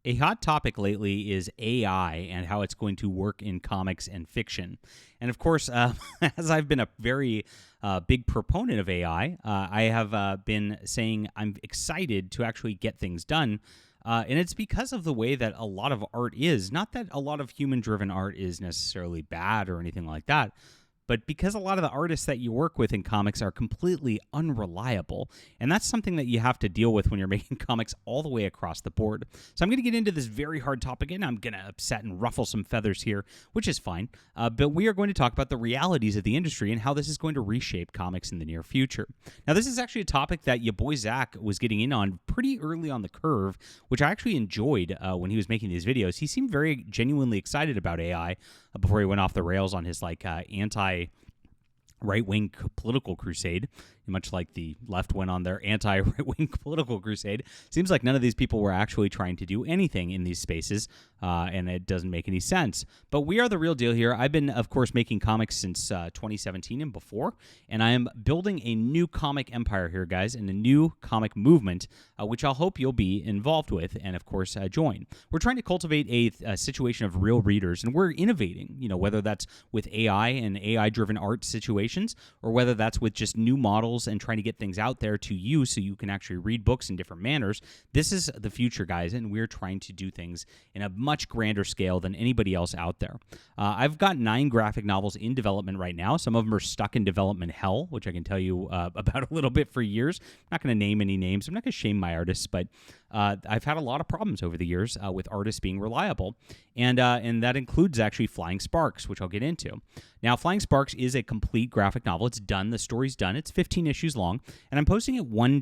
A hot topic lately is AI and how it's going to work in comics and fiction. And of course, as I've been a very big proponent of AI, I have been saying I'm excited to actually get things done. And it's because of the way that a lot of art is. Not that a lot of human-driven art is necessarily bad or anything like that, but because a lot of the artists that you work with in comics are completely unreliable. And that's something that you have to deal with when you're making comics all the way across the board. So I'm going to get into this very hard topic, and I'm going to upset and ruffle some feathers here, which is fine. But we are going to talk about the realities of the industry and how this is going to reshape comics in the near future. Now, this is actually a topic that Ya Boi Zack was getting in on pretty early on the curve, which I actually enjoyed when he was making these videos. He seemed very genuinely excited about AI before he went off the rails on his anti-right-wing political crusade, much like the left went on their anti-right-wing political crusade. Seems like none of these people were actually trying to do anything in these spaces, and it doesn't make any sense. But we are the real deal here. I've been, of course, making comics since 2017 and before, and I am building a new comic empire here, guys, and a new comic movement, which I'll hope you'll be involved with and, of course, join. We're trying to cultivate a situation of real readers, and we're innovating, whether that's with AI and AI-driven art situations, or whether that's with just new models and trying to get things out there to you so you can actually read books in different manners. This is the future, guys, and we're trying to do things in a much grander scale than anybody else out there. I've got 9 graphic novels in development right now. Some of them are stuck in development hell, which I can tell you about a little bit for years. I'm not going to name any names. I'm not going to shame my artists, but I've had a lot of problems over the years with artists being reliable, and that includes actually Flying Sparks, which I'll get into. Now, Flying Sparks is a complete graphic novel. It's done. The story's done. It's 15 issues long, and I'm posting it one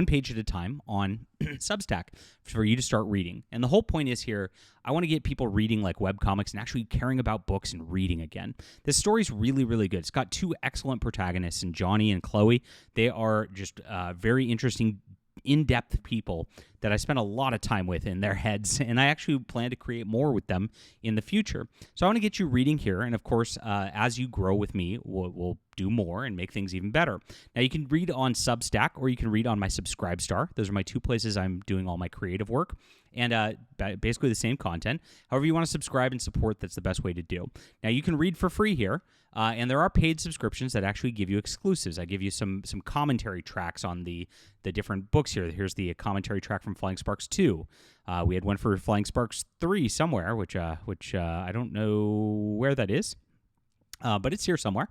page at a time on Substack for you to start reading. And the whole point is here, I want to get people reading like webcomics and actually caring about books and reading again. This story's really, really good. It's got 2 excellent protagonists, in Johnny and Chloe. They are just very interesting, in-depth people that I spent a lot of time with in their heads, and I actually plan to create more with them in the future. So I want to get you reading here, and of course, as you grow with me, we'll do more and make things even better. Now, you can read on Substack, or you can read on my Subscribestar. Those are my 2 places I'm doing all my creative work, and basically the same content. However you want to subscribe and support, that's the best way to do. Now, you can read for free here, and there are paid subscriptions that actually give you exclusives. I give you some commentary tracks on the different books here. Here's the commentary track from Flying Sparks 2. We had one for Flying Sparks 3 somewhere, which I don't know where that is. But it's here somewhere.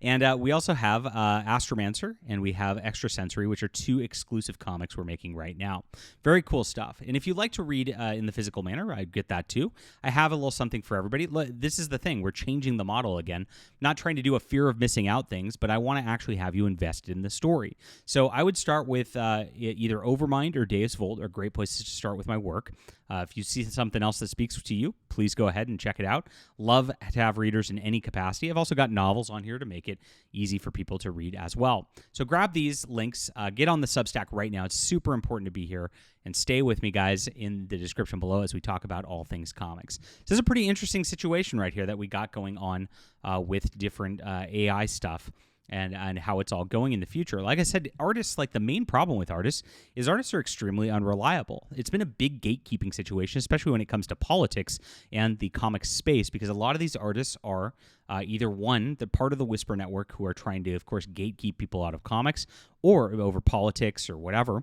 And we also have Astromancer, and we have Extrasensory, which are 2 exclusive comics we're making right now. Very cool stuff. And if you'd like to read in the physical manner, I get that too. I have a little something for everybody. This is the thing. We're changing the model again. Not trying to do a fear of missing out things, but I want to actually have you invested in the story. So I would start with either Overmind or Deus Vult are great places to start with my work. If you see something else that speaks to you, please go ahead and check it out. Love to have readers in any capacity. I've also got novels on here to make it easy for people to read as well. So grab these links, get on the Substack right now. It's super important to be here, and stay with me, guys, in the description below as we talk about all things comics. So this is a pretty interesting situation right here that we got going on with different AI stuff. And how it's all going in the future. Like I said, artists, like the main problem with artists is artists are extremely unreliable. It's been a big gatekeeping situation, especially when it comes to politics and the comics space, because a lot of these artists are either one, the part of the Whisper Network who are trying to, of course, gatekeep people out of comics, or over politics or whatever,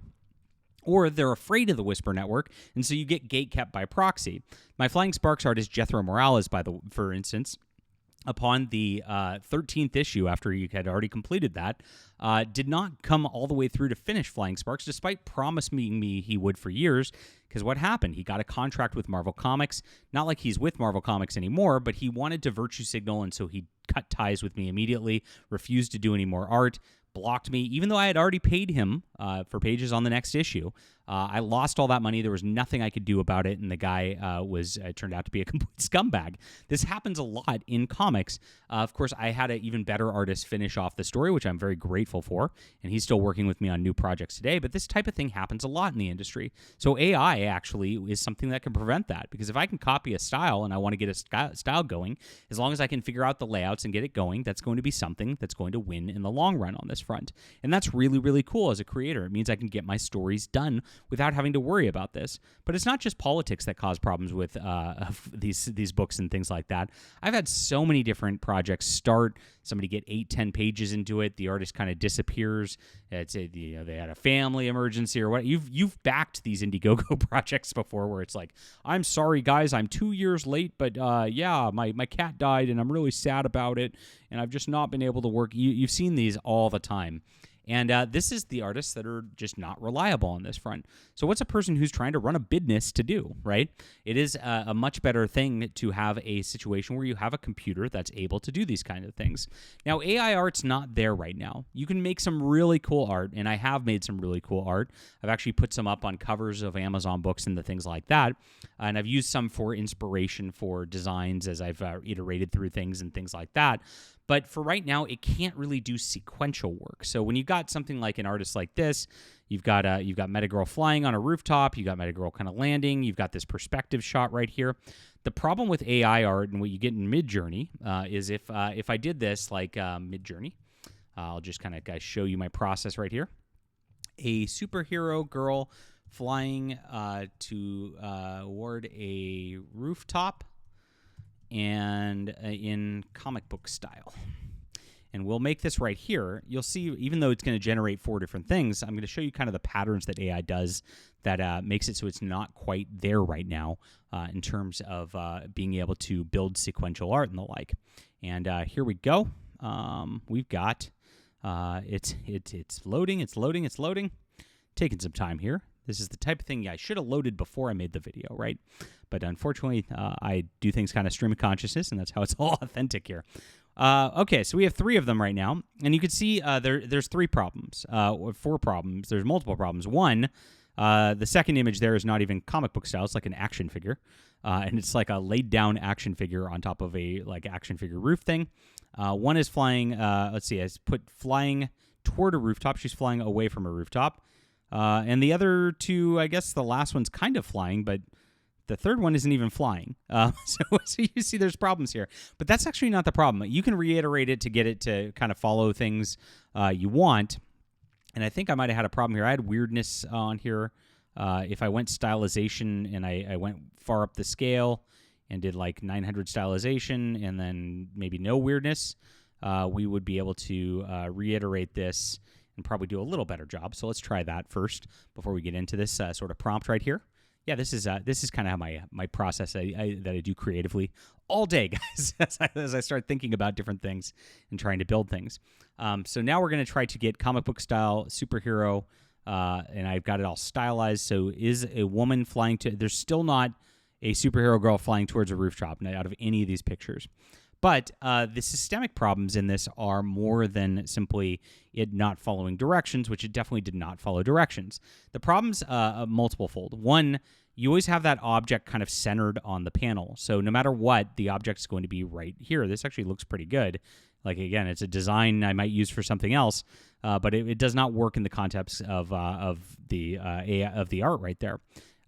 or they're afraid of the Whisper Network, and so you get gatekept by proxy. My Flying Sparks artist, Jethro Morales, for instance, upon the 13th issue, after you had already completed that, did not come all the way through to finish Flying Sparks, despite promising me he would for years, because what happened? He got a contract with Marvel Comics, not like he's with Marvel Comics anymore, but he wanted to virtue signal, and so he cut ties with me immediately, refused to do any more art, blocked me, even though I had already paid him for pages on the next issue. I lost all that money. There was nothing I could do about it, and the guy turned out to be a complete scumbag. This happens a lot in comics. Of course, I had an even better artist finish off the story, which I'm very grateful for, and he's still working with me on new projects today, but this type of thing happens a lot in the industry. So AI actually is something that can prevent that, because if I can copy a style and I want to get a style going, as long as I can figure out the layouts and get it going, that's going to be something that's going to win in the long run on this front. And that's really, really cool as a creator. It means I can get my stories done without having to worry about this. But it's not just politics that cause problems with these books and things like that. I've had so many different projects start. Somebody get 8-10 pages into it. The artist kind of disappears. They had a family emergency or what. You've backed these Indiegogo projects before, where it's like, I'm sorry guys, I'm 2 years late, but my cat died and I'm really sad about it, and I've just not been able to work. You've seen these all the time. And this is the artists that are just not reliable on this front. So what's a person who's trying to run a business to do, right? It is a much better thing to have a situation where you have a computer that's able to do these kind of things. Now, AI art's not there right now. You can make some really cool art, and I have made some really cool art. I've actually put some up on covers of Amazon books and the things like that. And I've used some for inspiration for designs as I've iterated through things and things like that. But for right now, it can't really do sequential work. So when you got something like an artist like this, you've got Metagirl flying on a rooftop, you got Metagirl kind of landing, you've got this perspective shot right here. The problem with AI art and what you get in Midjourney is if I did this like Midjourney, I'll just kind of show you my process right here. A superhero girl flying toward a rooftop, and in comic book style. And we'll make this right here. You'll see, even though it's going to generate 4 different things, I'm going to show you kind of the patterns that AI does that makes it so it's not quite there right now in terms of being able to build sequential art and the like. And here we go. We've got, it's loading, taking some time here. This is the type of thing I should have loaded before I made the video, right? But unfortunately, I do things kind of stream of consciousness, and that's how it's all authentic here. Okay, so we have 3 of them right now, and you can see there's 3 problems, or 4 problems. There's multiple problems. One, the second image there is not even comic book style. It's like an action figure, and it's like a laid-down action figure on top of a action figure roof thing. One is flying. Let's see, I put flying toward a rooftop. She's flying away from a rooftop. And the other 2, I guess the last one's kind of flying, but the third one isn't even flying. So you see there's problems here. But that's actually not the problem. You can reiterate it to get it to kind of follow things you want. And I think I might have had a problem here. I had weirdness on here. If I went stylization and I went far up the scale and did like 900 stylization and then maybe no weirdness, we would be able to reiterate this and probably do a little better job. So let's try that first before we get into this sort of prompt right here. Yeah, this is kind of how my process that I do creatively all day, guys, as I start thinking about different things and trying to build things. So now we're going to try to get comic book style superhero, and I've got it all stylized. So is a woman flying to? There's still not a superhero girl flying towards a rooftop out of any of these pictures. But the systemic problems in this are more than simply it not following directions, which it definitely did not follow directions. The problem's multiple-fold. One, you always have that object kind of centered on the panel. So no matter what, the object's going to be right here. This actually looks pretty good. Like, again, it's a design I might use for something else, but it does not work in the context of the art right there.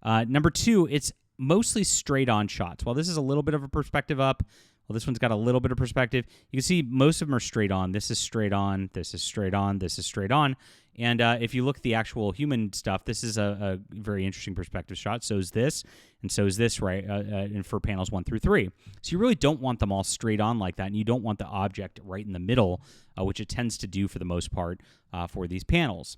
Number 2, it's mostly straight-on shots. While this is a little bit of a perspective up, well, this one's got a little bit of perspective. You can see most of them are straight on. This is straight on. This is straight on. This is straight on. And if you look at the actual human stuff, this is a very interesting perspective shot. So is this, and so is this, right? And for panels 1 through 3. So you really don't want them all straight on like that, and you don't want the object right in the middle, which it tends to do for the most part for these panels.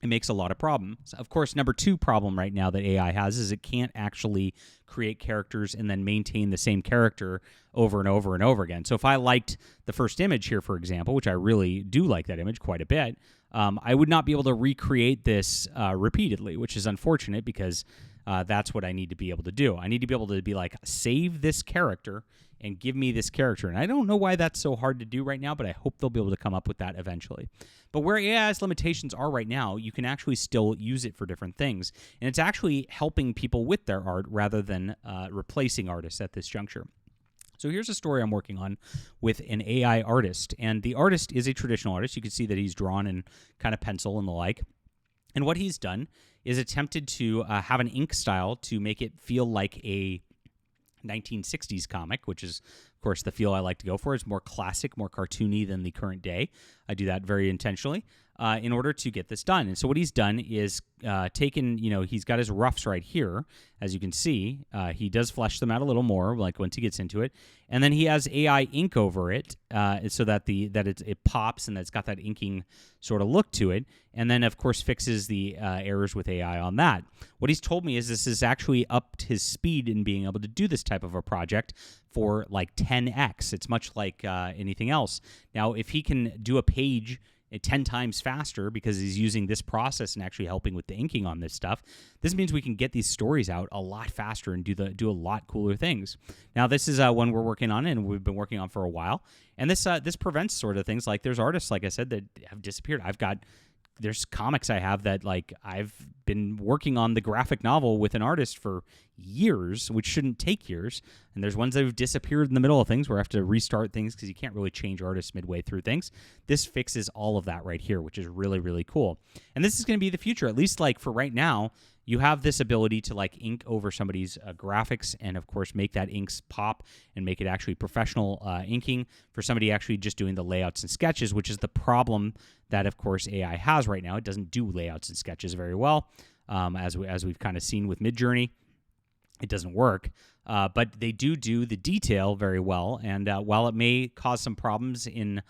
It makes a lot of problems. Of course, number 2 problem right now that AI has is it can't actually create characters and then maintain the same character over and over and over again. So if I liked the first image here, for example, which I really do like that image quite a bit, I would not be able to recreate this repeatedly, which is unfortunate because that's what I need to be able to do. I need to be able to be like, save this character and give me this character. And I don't know why that's so hard to do right now, but I hope they'll be able to come up with that eventually. But where AI's limitations are right now, you can actually still use it for different things. And it's actually helping people with their art rather than replacing artists at this juncture. So here's a story I'm working on with an AI artist. And the artist is a traditional artist. You can see that he's drawn in kind of pencil and the like. And what he's done is attempted to have an ink style to make it feel like a 1960s comic, which is, of course, the feel I like to go for. It's more classic, more cartoony than the current day. I do that very intentionally. in order to get this done. And so what he's done is taken, he's got his roughs right here. As you can see, he does flesh them out a little more, like once he gets into it. And then he has AI ink over it so that it pops and that it's got that inking sort of look to it. And then, of course, fixes the errors with AI on that. What he's told me is this has actually upped his speed in being able to do this type of a project for like 10x. It's much like anything else. Now, if he can do a page 10 times faster because he's using this process and actually helping with the inking on this stuff, this means we can get these stories out a lot faster and do a lot cooler things. Now, this is one we're working on and we've been working on for a while. And this prevents sort of things like there's artists, like I said, that have disappeared. There's comics I have that like I've been working on the graphic novel with an artist for years, which shouldn't take years. And there's ones that have disappeared in the middle of things where I have to restart things because you can't really change artists midway through things. This fixes all of that right here, which is really, really cool. And this is going to be the future, at least like for right now. You have this ability to like ink over somebody's graphics and, of course, make that inks pop and make it actually professional inking for somebody actually just doing the layouts and sketches, which is the problem that, of course, AI has right now. It doesn't do layouts and sketches very well, as we've kind of seen with Midjourney. It doesn't work, but they do the detail very well. And while it may cause some problems in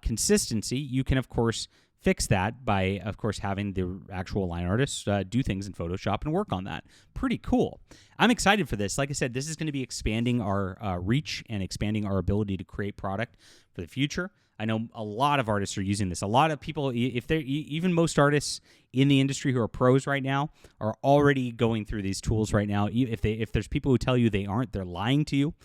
consistency, you can, of course, fix that by, of course, having the actual line artists do things in Photoshop and work on that. Pretty cool. I'm excited for this. Like I said, this is going to be expanding our reach and expanding our ability to create product for the future. I know a lot of artists are using this. A lot of people, even most artists in the industry who are pros right now, are already going through these tools right now. If there's people who tell you they aren't, they're lying to you,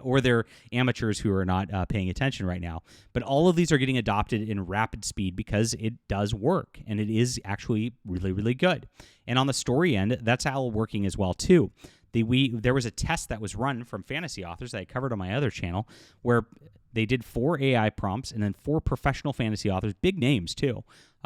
or they're amateurs who are not paying attention right now. But all of these are getting adopted in rapid speed because it does work, and it is actually really, really good. And on the story end, that's all working as well too. There was a test that was run from fantasy authors that I covered on my other channel where they did 4 AI prompts and then 4 professional fantasy authors, big names too,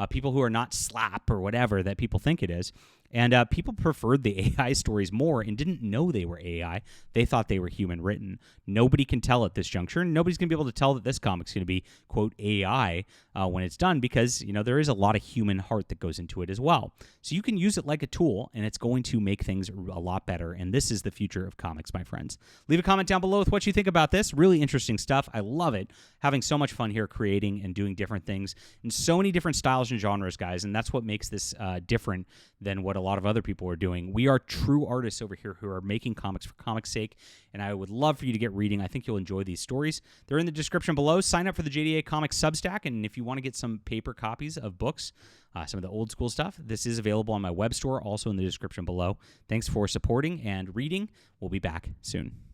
people who are not slap or whatever that people think it is. And people preferred the AI stories more and didn't know they were AI. They thought they were human written. Nobody can tell at this juncture. Nobody's going to be able to tell that this comic's going to be, quote, AI when it's done because, there is a lot of human heart that goes into it as well. So you can use it like a tool, and it's going to make things a lot better. And this is the future of comics, my friends. Leave a comment down below with what you think about this. Really interesting stuff. I love it. Having so much fun here creating and doing different things in so many different styles and genres, guys. And that's what makes this different than what a lot of other people are doing. We are true artists over here who are making comics for comics' sake, and I would love for you to get reading. I think you'll enjoy these stories. They're in the description below. Sign up for the JDA COMICS Substack, and if you want to get some paper copies of books, some of the old school stuff, this is available on my web store, also in the description below. Thanks for supporting and reading. We'll be back soon.